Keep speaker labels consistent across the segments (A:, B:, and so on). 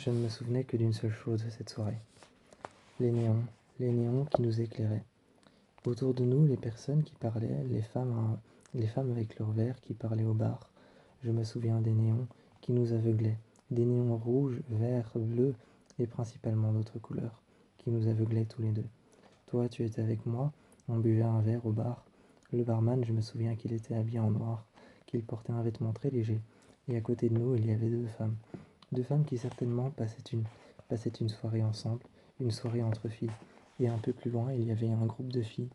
A: Je ne me souvenais que d'une seule chose de cette soirée. Les néons, les néons qui nous éclairaient. Autour de nous, les personnes qui parlaient, les femmes avec leurs verres qui parlaient au bar. Je me souviens des néons qui nous aveuglaient, des néons rouges, verts, bleus et principalement d'autres couleurs, qui nous aveuglaient tous les deux. Toi, tu étais avec moi, on buvait un verre au bar. Le barman, je me souviens qu'il était habillé en noir, qu'il portait un vêtement très léger, et à côté de nous, il y avait deux femmes qui certainement passaient une soirée ensemble, une soirée entre filles. Et un peu plus loin, il y avait un groupe de filles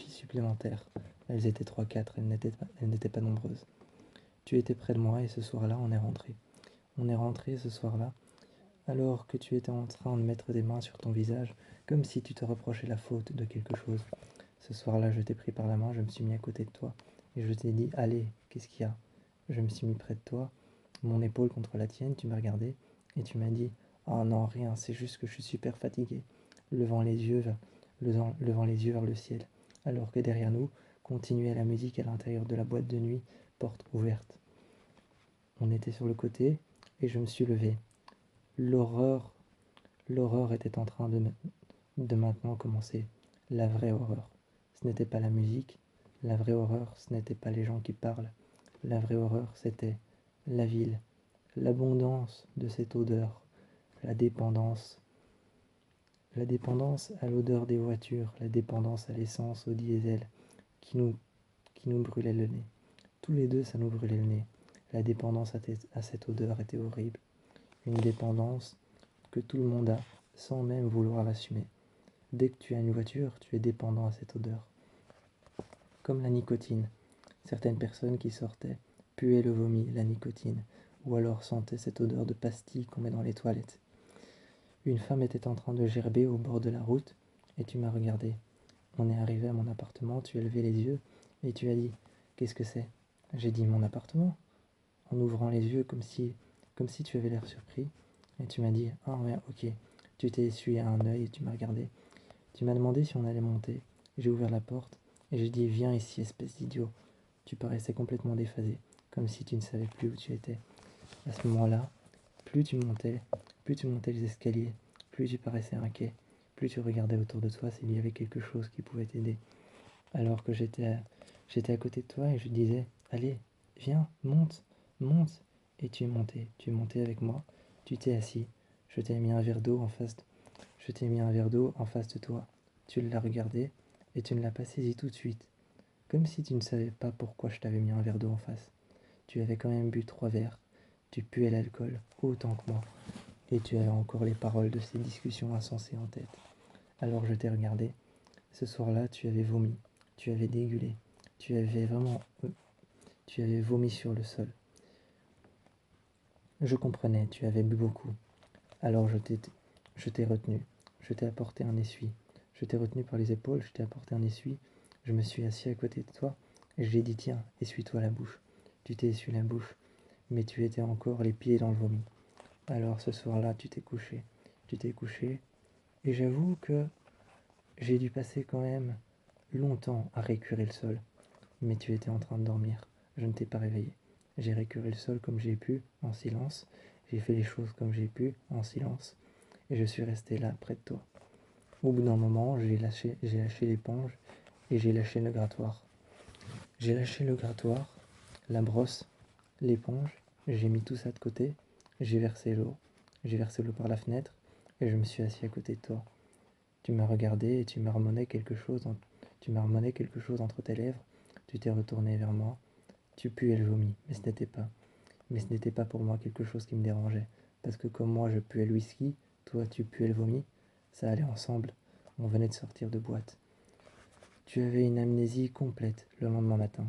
A: supplémentaires. Elles étaient 3-4, elles n'étaient pas nombreuses. Tu étais près de moi et ce soir-là, on est rentré. On est rentré ce soir-là, alors que tu étais en train de mettre des mains sur ton visage, comme si tu te reprochais la faute de quelque chose. Ce soir-là, je t'ai pris par la main, je me suis mis à côté de toi, et je t'ai dit, allez, qu'est-ce qu'il y a? Je me suis mis près de toi, mon épaule contre la tienne, tu m'as regardé, et tu m'as dit, oh non, rien, c'est juste que je suis super fatigué, levant les yeux vers le ciel, alors que derrière nous, continuait la musique à l'intérieur de la boîte de nuit, porte ouverte. On était sur le côté, et je me suis levé. L'horreur, l'horreur était en train de maintenant commencer. La vraie horreur. Ce n'était pas la musique. La vraie horreur, ce n'était pas les gens qui parlent. La vraie horreur, c'était la ville. L'abondance de cette odeur. La dépendance. La dépendance à l'odeur des voitures. La dépendance à l'essence, au diesel, qui nous brûlait le nez. Tous les deux, ça nous brûlait le nez. La dépendance à cette odeur était horrible. Une dépendance que tout le monde a, sans même vouloir l'assumer. Dès que tu as une voiture, tu es dépendant à cette odeur. Comme la nicotine. Certaines personnes qui sortaient puaient le vomi, la nicotine, ou alors sentaient cette odeur de pastille qu'on met dans les toilettes. Une femme était en train de gerber au bord de la route, et tu m'as regardé. On est arrivé à mon appartement, tu as levé les yeux, et tu as dit « Qu'est-ce que c'est ?» J'ai dit « Mon appartement ?» en ouvrant les yeux comme si tu avais l'air surpris, et tu m'as dit « Ah ouais, ok ». Tu t'es essuyé un œil et tu m'as regardé. Tu m'as demandé si on allait monter. J'ai ouvert la porte et j'ai dit « Viens ici, espèce d'idiot ». Tu paraissais complètement déphasé, comme si tu ne savais plus où tu étais. À ce moment-là, plus tu montais les escaliers, plus tu paraissais inquiet, plus tu regardais autour de toi s'il y avait quelque chose qui pouvait t'aider. Alors que j'étais à côté de toi et je disais « Allez, viens, monte, monte ». Et tu es monté avec moi, tu t'es assis, je t'ai mis un verre d'eau en face de toi. Tu l'as regardé et tu ne l'as pas saisi tout de suite, comme si tu ne savais pas pourquoi je t'avais mis un verre d'eau en face. Tu avais quand même bu 3 verres, tu puais l'alcool autant que moi, et tu avais encore les paroles de ces discussions insensées en tête. Alors je t'ai regardé. Ce soir-là, tu avais vomi, tu avais dégulé, tu avais vomi sur le sol. Je comprenais, tu avais bu beaucoup. Alors je t'ai retenu, je t'ai apporté un essuie. Je t'ai retenu par les épaules, je t'ai apporté un essuie. Je me suis assis à côté de toi et je lui ai dit tiens, essuie-toi la bouche. Tu t'es essuyé la bouche, mais tu étais encore les pieds dans le vomi. Alors ce soir-là, tu t'es couché et j'avoue que j'ai dû passer quand même longtemps à récurer le sol. Mais tu étais en train de dormir, je ne t'ai pas réveillé. J'ai récuré le sol comme j'ai pu, en silence. J'ai fait les choses comme j'ai pu, en silence. Et je suis resté là, près de toi. Au bout d'un moment, j'ai lâché l'éponge et j'ai lâché le grattoir. J'ai lâché le grattoir, la brosse, l'éponge, j'ai mis tout ça de côté, j'ai versé l'eau. J'ai versé l'eau par la fenêtre et je me suis assis à côté de toi. Tu m'as regardé et tu m'as remonné quelque chose entre tes lèvres. Tu t'es retourné vers moi. Tu puais le vomi, mais ce n'était pas pour moi quelque chose qui me dérangeait. Parce que comme moi je puais le whisky, toi tu puais le vomi, ça allait ensemble. On venait de sortir de boîte. Tu avais une amnésie complète le lendemain matin.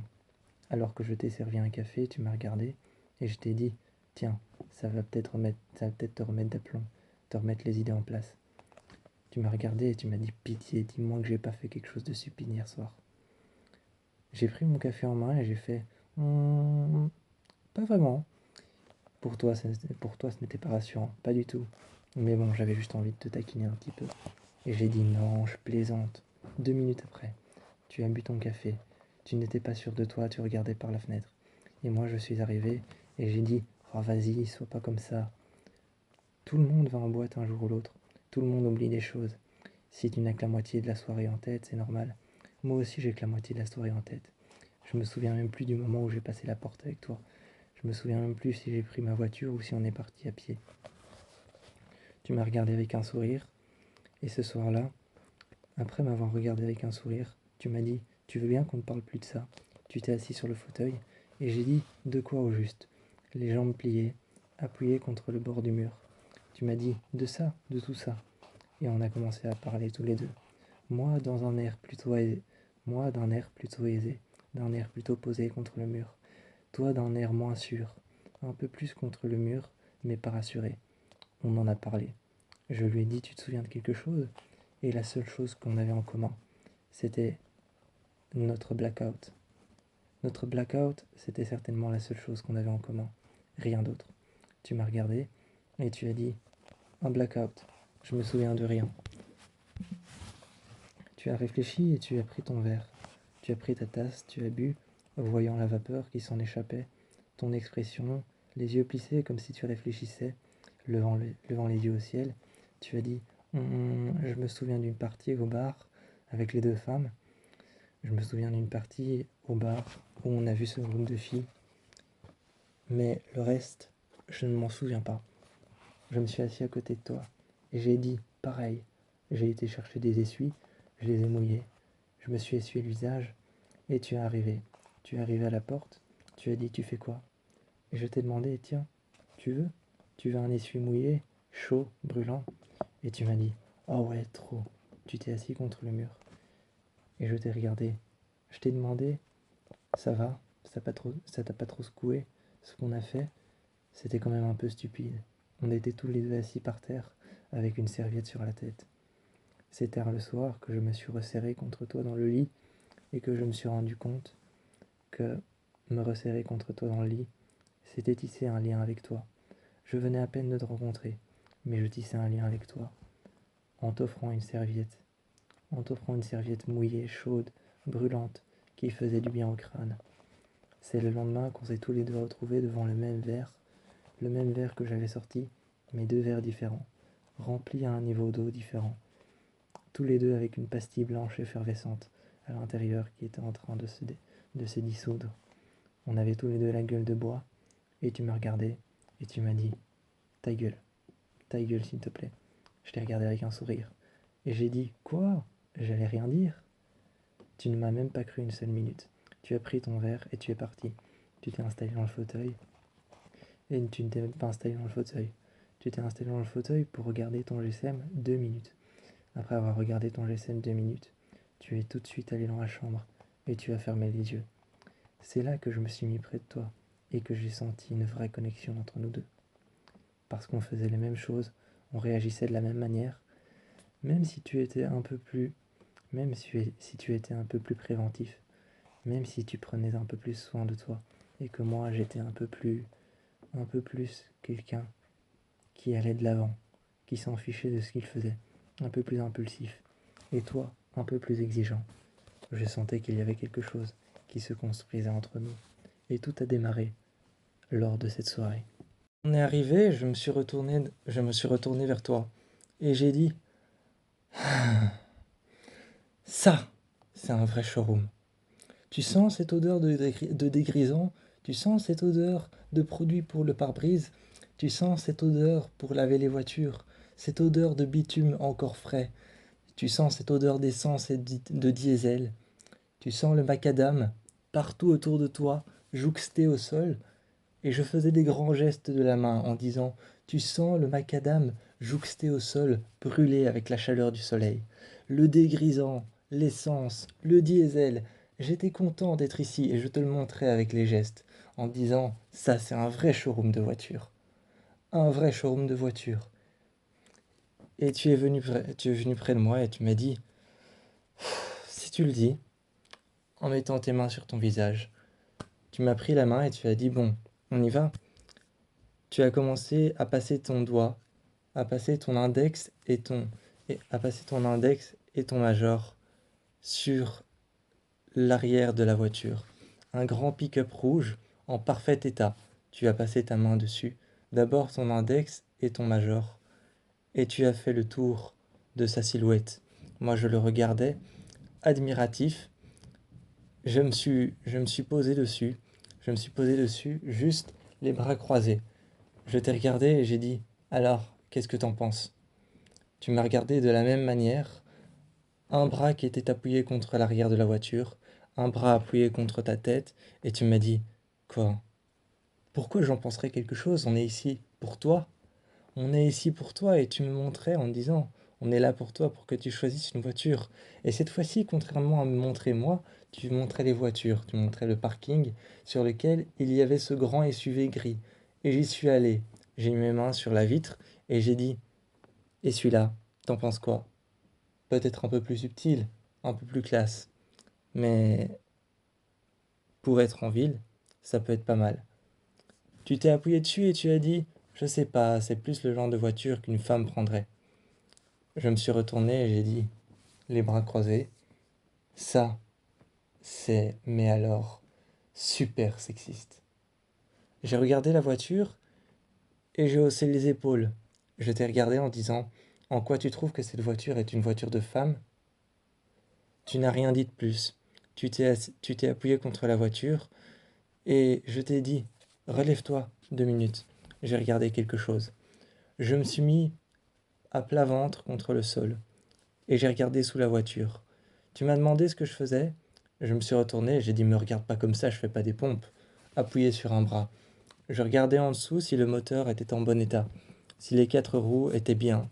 A: Alors que je t'ai servi un café, tu m'as regardé et je t'ai dit tiens, ça va peut-être te remettre d'aplomb, te remettre les idées en place. Tu m'as regardé et tu m'as dit pitié, dis-moi que j'ai pas fait quelque chose de stupide hier soir. J'ai pris mon café en main et j'ai fait pas vraiment. Pour toi, ce n'était pas rassurant, pas du tout. Mais bon, j'avais juste envie de te taquiner un petit peu. Et j'ai dit non, je plaisante. 2 minutes après, tu as bu ton café. Tu n'étais pas sûr de toi, tu regardais par la fenêtre. Et moi, je suis arrivé et j'ai dit oh, vas-y, sois pas comme ça. Tout le monde va en boîte un jour ou l'autre. Tout le monde oublie des choses. Si tu n'as que la moitié de la soirée en tête, c'est normal. Moi aussi, j'ai que la moitié de la soirée en tête. Je me souviens même plus du moment où j'ai passé la porte avec toi. Je me souviens même plus si j'ai pris ma voiture ou si on est parti à pied. Tu m'as regardé avec un sourire, et ce soir-là, après m'avoir regardé avec un sourire, tu m'as dit, tu veux bien qu'on ne parle plus de ça? Tu t'es assis sur le fauteuil, et j'ai dit, de quoi au juste? Les jambes pliées, appuyées contre le bord du mur. Tu m'as dit, de ça, de tout ça. Et on a commencé à parler tous les deux. Moi dans un air plutôt aisé, moi d'un air plutôt aisé, d'un air plutôt posé contre le mur. Toi d'un air moins sûr, un peu plus contre le mur, mais pas rassuré. On en a parlé. Je lui ai dit, tu te souviens de quelque chose? Et la seule chose qu'on avait en commun, c'était notre blackout. Notre blackout, c'était certainement la seule chose qu'on avait en commun. Rien d'autre. Tu m'as regardé et tu as dit, un blackout. Je me souviens de rien. Tu as réfléchi et tu as pris ton verre. Tu as pris ta tasse, tu as bu, voyant la vapeur qui s'en échappait, ton expression, les yeux plissés comme si tu réfléchissais, levant les yeux au ciel. Tu as dit, je me souviens d'une partie au bar avec les deux femmes. Je me souviens d'une partie au bar où on a vu ce groupe de filles. Mais le reste, je ne m'en souviens pas. Je me suis assis à côté de toi et j'ai dit, pareil. J'ai été chercher des essuies, je les ai mouillés. Je me suis essuyé le visage et tu es arrivé. Tu es arrivé à la porte, tu as dit, tu fais quoi? Et je t'ai demandé, tiens, tu veux? Tu veux un essuie mouillé, chaud, brûlant? Et tu m'as dit, oh ouais, trop. Tu t'es assis contre le mur. Et je t'ai regardé. Je t'ai demandé, ça va? Ça t'a pas trop secoué? Ce qu'on a fait, c'était quand même un peu stupide. On était tous les deux assis par terre, avec une serviette sur la tête. C'est tard le soir que je me suis resserré contre toi dans le lit et que je me suis rendu compte que me resserrer contre toi dans le lit, c'était tisser un lien avec toi. Je venais à peine de te rencontrer, mais je tissais un lien avec toi, en t'offrant une serviette, mouillée, chaude, brûlante, qui faisait du bien au crâne. C'est le lendemain qu'on s'est tous les deux retrouvés devant le même verre que j'avais sorti, mais deux verres différents, remplis à un niveau d'eau différent, tous les deux avec une pastille blanche effervescente à l'intérieur qui était en train de se dissoudre. On avait tous les deux la gueule de bois, et tu m'as regardé, et tu m'as dit, ta gueule s'il te plaît. Je t'ai regardé avec un sourire, et j'ai dit, quoi? J'allais rien dire. Tu ne m'as même pas cru une seule minute. Tu as pris ton verre et tu es parti. Tu t'es installé dans le fauteuil, et tu ne t'es même pas installé dans le fauteuil. Tu t'es installé dans le fauteuil pour regarder ton GSM 2 minutes. Après avoir regardé ton GSM 2 minutes, tu es tout de suite allé dans la chambre, et tu as fermé les yeux. C'est là que je me suis mis près de toi, et que j'ai senti une vraie connexion entre nous deux. Parce qu'on faisait les mêmes choses, on réagissait de la même manière, même si tu étais un peu plus, même si tu étais un peu plus préventif, même si tu prenais un peu plus soin de toi, et que moi j'étais un peu plus quelqu'un qui allait de l'avant, qui s'en fichait de ce qu'il faisait, un peu plus impulsif, et toi un peu plus exigeant. Je sentais qu'il y avait quelque chose qui se construisait entre nous, et tout a démarré lors de cette soirée. On est arrivé, je me suis retourné vers toi, et j'ai dit, ça, c'est un vrai showroom. Tu sens cette odeur de dégrisant, tu sens cette odeur de produit pour le pare-brise, tu sens cette odeur pour laver les voitures, cette odeur de bitume encore frais, tu sens cette odeur d'essence et de diesel, tu sens le macadam partout autour de toi, jouxté au sol, et je faisais des grands gestes de la main en disant, tu sens le macadam jouxté au sol, brûlé avec la chaleur du soleil, le dégrisant, l'essence, le diesel. J'étais content d'être ici et je te le montrais avec les gestes, en disant, ça c'est un vrai showroom de voitures. Un vrai showroom de voitures. Et tu es venu près de moi et tu m'as dit, si tu le dis, en mettant tes mains sur ton visage, tu m'as pris la main et tu as dit, bon, on y va. Tu as commencé à passer ton doigt, à passer ton index à passer ton index et ton major sur l'arrière de la voiture. Un grand pick-up rouge en parfait état. Tu as passé ta main dessus. D'abord ton index et ton major, et tu as fait le tour de sa silhouette. Moi, je le regardais, admiratif. Je me suis posé dessus. Je me suis posé dessus, juste les bras croisés. Je t'ai regardé et j'ai dit, alors, qu'est-ce que t'en penses? Tu m'as regardé de la même manière, un bras qui était appuyé contre l'arrière de la voiture, un bras appuyé contre ta tête, et tu m'as dit, quoi? Pourquoi j'en penserais quelque chose? On est ici pour toi. On est ici pour toi et tu me montrais en me disant, on est là pour toi pour que tu choisisses une voiture. Et cette fois-ci, contrairement à me montrer moi, tu montrais les voitures, tu montrais le parking sur lequel il y avait ce grand SUV gris. Et j'y suis allé. J'ai mis mes mains sur la vitre et j'ai dit, et celui-là, t'en penses quoi? Peut-être un peu plus subtil, un peu plus classe. Mais pour être en ville, ça peut être pas mal. Tu t'es appuyé dessus et tu as dit, je sais pas, c'est plus le genre de voiture qu'une femme prendrait. Je me suis retourné et j'ai dit, les bras croisés, ça, mais alors, super sexiste. J'ai regardé la voiture et j'ai haussé les épaules. Je t'ai regardé en disant, en quoi tu trouves que cette voiture est une voiture de femme? Tu n'as rien dit de plus. Tu t'es appuyé contre la voiture et je t'ai dit, relève-toi 2 minutes. J'ai regardé quelque chose. Je me suis mis à plat ventre contre le sol et j'ai regardé sous la voiture. Tu m'as demandé ce que je faisais. Je me suis retourné et j'ai dit, me regarde pas comme ça, je fais pas des pompes. Appuyé sur un bras. Je regardais en dessous si le moteur était en bon état, si les 4 roues étaient bien.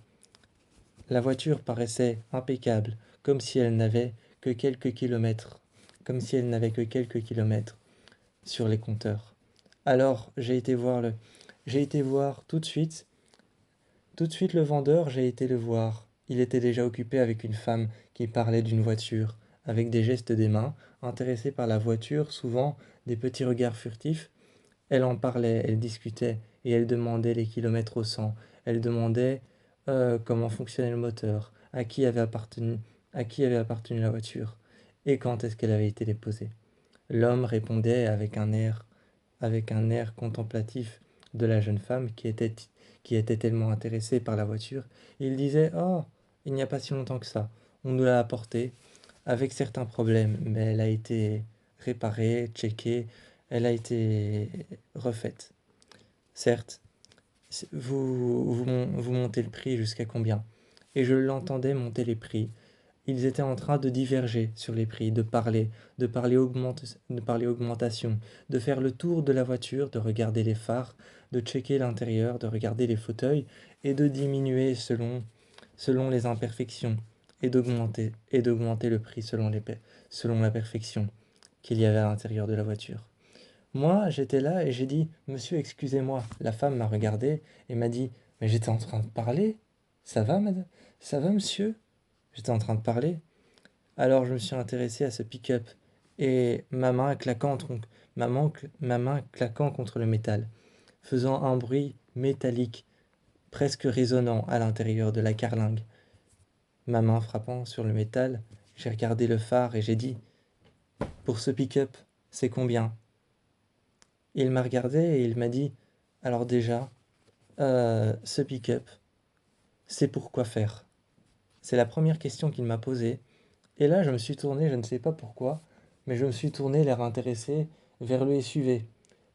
A: La voiture paraissait impeccable, comme si elle n'avait que quelques kilomètres, comme si elle n'avait que quelques kilomètres sur les compteurs. Alors j'ai été voir tout de suite le vendeur, j'ai été le voir. Il était déjà occupé avec une femme qui parlait d'une voiture, avec des gestes des mains, intéressée par la voiture, souvent des petits regards furtifs. Elle en parlait, elle discutait, et elle demandait les kilomètres au 100. Elle demandait comment fonctionnait le moteur, à qui avait appartenu la voiture, et quand est-ce qu'elle avait été déposée. L'homme répondait avec un air contemplatif de la jeune femme qui était tellement intéressée par la voiture. Il disait, oh, il n'y a pas si longtemps que ça. On nous l'a apportée avec certains problèmes, mais elle a été réparée, checkée, elle a été refaite. Certes, vous montez le prix jusqu'à combien? Et je l'entendais monter les prix. Ils étaient en train de diverger sur les prix, de parler augmentation, de faire le tour de la voiture, de regarder les phares, de checker l'intérieur, de regarder les fauteuils et de diminuer selon les imperfections et d'augmenter le prix selon la perfection qu'il y avait à l'intérieur de la voiture. Moi, j'étais là et j'ai dit, monsieur, excusez-moi. La femme m'a regardé et m'a dit, mais j'étais en train de parler. Ça va, madame? Ça va, monsieur? J'étais en train de parler. Alors je me suis intéressé à ce pick-up et ma main claquant contre le métal, faisant un bruit métallique, presque résonnant à l'intérieur de la carlingue. Ma main frappant sur le métal, j'ai regardé le phare et j'ai dit, pour ce pick-up, c'est combien? Il m'a regardé et il m'a dit, alors déjà, ce pick-up, c'est pour quoi faire? C'est la première question qu'il m'a posée. Et là, je me suis tourné, je ne sais pas pourquoi, mais je me suis tourné l'air intéressé vers le SUV.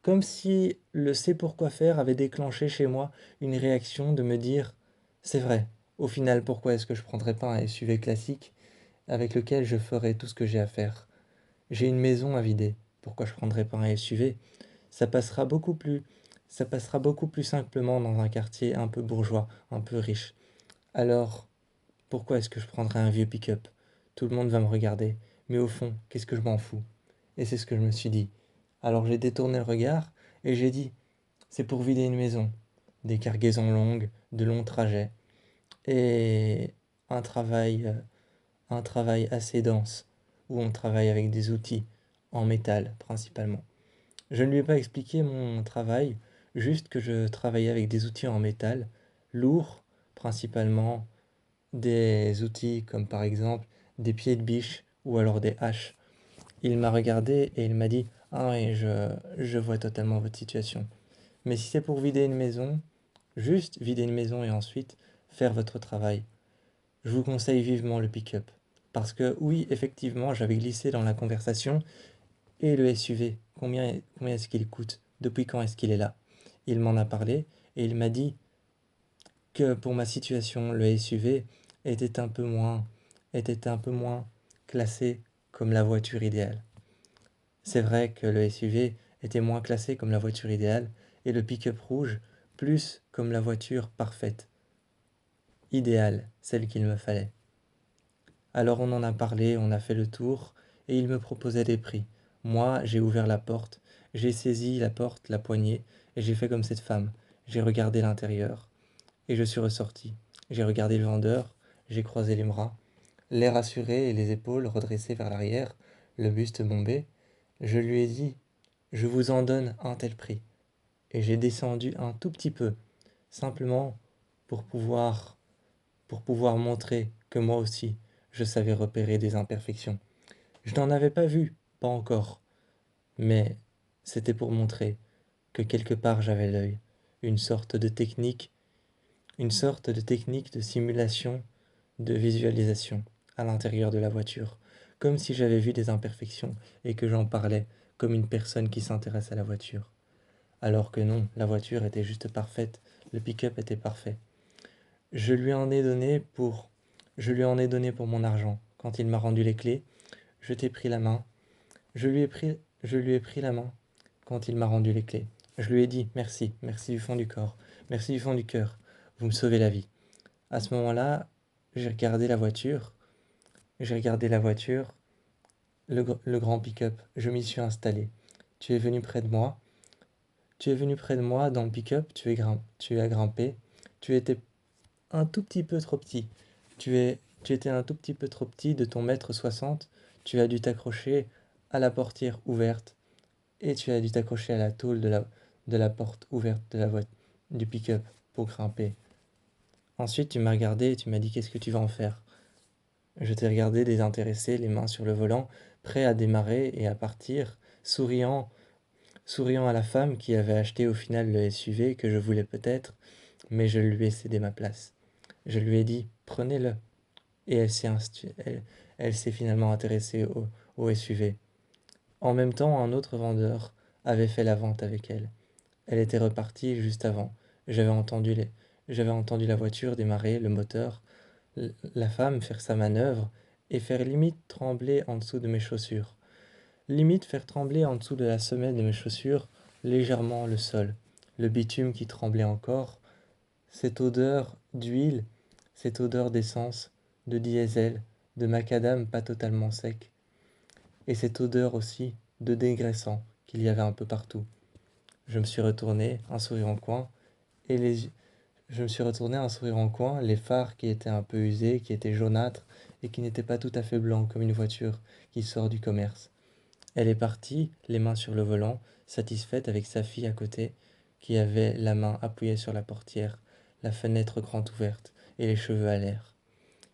A: Comme si le c'est pourquoi faire avait déclenché chez moi une réaction de me dire, c'est vrai, au final, pourquoi est-ce que je prendrais pas un SUV classique avec lequel je ferais tout ce que j'ai à faire? J'ai une maison à vider, pourquoi je prendrais pas un SUV? Ça passera beaucoup plus, ça passera beaucoup plus simplement dans un quartier un peu bourgeois, un peu riche. Alors, pourquoi est-ce que je prendrais un vieux pick-up? Tout le monde va me regarder, mais au fond, qu'est-ce que je m'en fous? Et c'est ce que je me suis dit. Alors j'ai détourné le regard et j'ai dit, c'est pour vider une maison. Des cargaisons longues, de longs trajets et un travail, euh, un travail assez dense où on travaille avec des outils en métal principalement. Je ne lui ai pas expliqué mon travail, juste que je travaillais avec des outils en métal, lourds, principalement des outils comme par exemple des pieds de biche ou alors des haches. Il m'a regardé et il m'a dit, ah oui, je vois totalement votre situation. Mais si c'est pour vider une maison, Juste vider une maison et ensuite faire votre travail. Je vous conseille vivement le pick-up. Parce que oui, effectivement, j'avais glissé dans la conversation. Et le SUV, combien est-ce qu'il coûte? Depuis quand est-ce qu'il est là? Il m'en a parlé et il m'a dit que pour ma situation, le SUV était un peu moins, était un peu moins classé comme la voiture idéale. C'est vrai que le SUV était moins classé comme la voiture idéale et le pick-up rouge plus comme la voiture parfaite, idéale, celle qu'il me fallait. Alors on en a parlé, on a fait le tour et il me proposait des prix. Moi, j'ai ouvert la porte, j'ai saisi la porte, la poignée et j'ai fait comme cette femme. J'ai regardé l'intérieur et je suis ressorti. J'ai regardé le vendeur, j'ai croisé les bras, l'air assuré et les épaules redressées vers l'arrière, le buste bombé. Je lui ai dit, je vous en donne un tel prix. Et j'ai descendu un tout petit peu, simplement pour pouvoir montrer que moi aussi, je savais repérer des imperfections. Je n'en avais pas vu, pas encore, mais c'était pour montrer que quelque part j'avais l'œil, une sorte de technique, une sorte de technique de simulation, de visualisation à l'intérieur de la voiture, comme si j'avais vu des imperfections et que j'en parlais comme une personne qui s'intéresse à la voiture. Alors que non, la voiture était juste parfaite, le pick-up était parfait. Je lui en ai donné pour, je lui en ai donné pour mon argent. Quand il m'a rendu les clés, je t'ai pris la main. Je lui ai pris la main quand il m'a rendu les clés. Je lui ai dit merci, merci du fond du corps, merci du fond du cœur. Vous me sauvez la vie. À ce moment-là, j'ai regardé la voiture, j'ai regardé la voiture, le grand pick-up. Je m'y suis installé. Tu es venu près de moi. Tu es venu près de moi dans le pick-up. Tu as grimpé. Tu étais un tout petit peu trop petit. Tu étais un tout petit peu trop petit de ton mètre 60. Tu as dû t'accrocher à la portière ouverte et tu as dû t'accrocher à la tôle de la porte ouverte de la voiture, du pick-up pour grimper. Ensuite, tu m'as regardé et tu m'as dit qu'est-ce que tu vas en faire? Je t'ai regardé désintéressé, les mains sur le volant, prêt à démarrer et à partir, souriant à la femme qui avait acheté au final le SUV que je voulais peut-être, mais je lui ai cédé ma place. Je lui ai dit, prenez-le. Et elle s'est finalement intéressée au SUV. En même temps, un autre vendeur avait fait la vente avec elle. Elle était repartie juste avant. J'avais entendu j'avais entendu la voiture démarrer, le moteur, la femme faire sa manœuvre et faire limite trembler en dessous de mes chaussures. Limite faire trembler en dessous de la semelle de mes chaussures légèrement le sol. Le bitume qui tremblait encore, cette odeur d'huile, cette odeur d'essence, de diesel, de macadam pas totalement sec, et cette odeur aussi de dégraissant qu'il y avait un peu partout. Je me suis retourné, un sourire en coin, et je me suis retourné un sourire en coin, les phares qui étaient un peu usés, qui étaient jaunâtres, et qui n'étaient pas tout à fait blancs comme une voiture qui sort du commerce. Elle est partie, les mains sur le volant, satisfaite avec sa fille à côté, qui avait la main appuyée sur la portière, la fenêtre grande ouverte et les cheveux à l'air.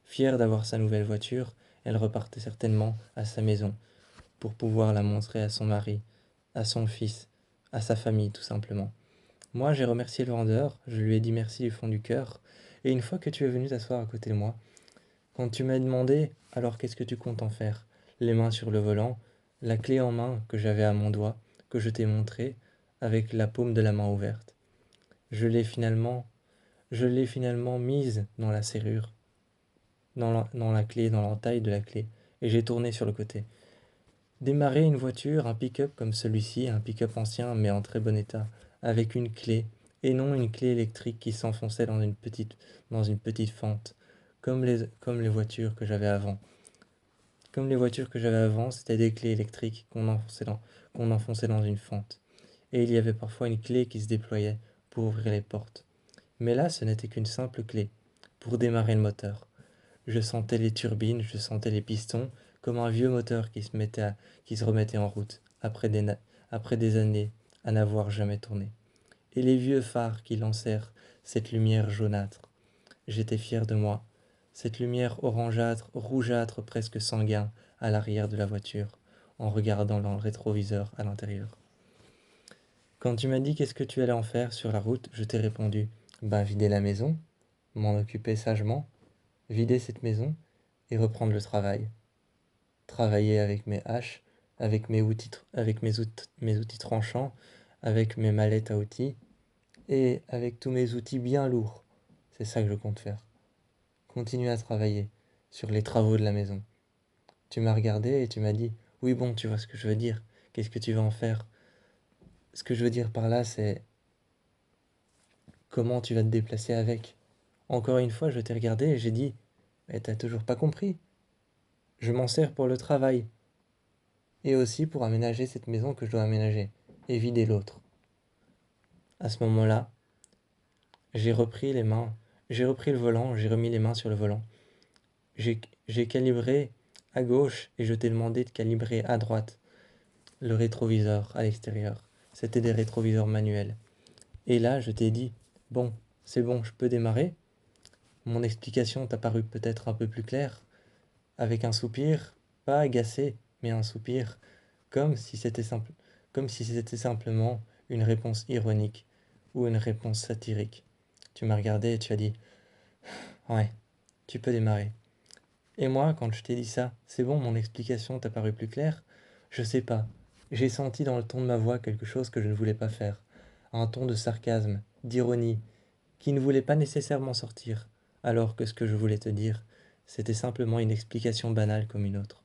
A: Fière d'avoir sa nouvelle voiture, elle repartait certainement à sa maison, pour pouvoir la montrer à son mari, à son fils, à sa famille tout simplement. Moi, j'ai remercié le vendeur, je lui ai dit merci du fond du cœur, et une fois que tu es venu t'asseoir à côté de moi, quand tu m'as demandé alors qu'est-ce que tu comptes en faire, les mains sur le volant, la clé en main que j'avais à mon doigt, que je t'ai montré, avec la paume de la main ouverte, je l'ai finalement, je l'ai finalement mise dans la serrure, dans la clé, dans l'entaille de la clé, et j'ai tourné sur le côté. Démarrer une voiture, un pick-up comme celui-ci, un pick-up ancien mais en très bon état, avec une clé, et non une clé électrique qui s'enfonçait dans une petite fente, comme les voitures que j'avais avant. Comme les voitures que j'avais avant, c'était des clés électriques qu'on enfonçait dans une fente. Et il y avait parfois une clé qui se déployait pour ouvrir les portes. Mais là, ce n'était qu'une simple clé, pour démarrer le moteur. Je sentais les turbines, je sentais les pistons, comme un vieux moteur qui se remettait en route, après des années à n'avoir jamais tourné. Et les vieux phares qui lancèrent cette lumière jaunâtre. J'étais fier de moi. Cette lumière orangeâtre, rougeâtre, presque sanguin, à l'arrière de la voiture, en regardant dans le rétroviseur à l'intérieur. Quand tu m'as dit qu'est-ce que tu allais en faire sur la route, je t'ai répondu, Ben, vider la maison, m'en occuper sagement, vider cette maison et reprendre le travail. Travailler avec mes haches, avec mes outils tranchants, avec mes mallettes à outils et avec tous mes outils bien lourds. C'est ça que je compte faire. Continuer à travailler sur les travaux de la maison. Tu m'as regardé et tu m'as dit, oui bon, tu vois ce que je veux dire. Qu'est-ce que tu vas en faire? Ce que je veux dire par là, c'est comment tu vas te déplacer avec. Encore une fois, je t'ai regardé et j'ai dit, mais t'as toujours pas compris. Je m'en sers pour le travail et aussi pour aménager cette maison que je dois aménager et vider l'autre. À ce moment-là, j'ai repris les mains, j'ai repris le volant, j'ai remis les mains sur le volant. J'ai calibré à gauche et je t'ai demandé de calibrer à droite le rétroviseur à l'extérieur. C'était des rétroviseurs manuels. Et là, je t'ai dit, bon, c'est bon, je peux démarrer. Mon explication t'a paru peut-être un peu plus claire, avec un soupir, pas agacé, mais un soupir, comme si c'était simple, comme si c'était simplement une réponse ironique ou une réponse satirique. Tu m'as regardé et tu as dit, ouais, tu peux démarrer. Et moi, quand je t'ai dit ça, c'est bon, mon explication t'a paru plus claire? Je sais pas. J'ai senti dans le ton de ma voix quelque chose que je ne voulais pas faire. Un ton de sarcasme, d'ironie, qui ne voulait pas nécessairement sortir, alors que ce que je voulais te dire, c'était simplement une explication banale comme une autre.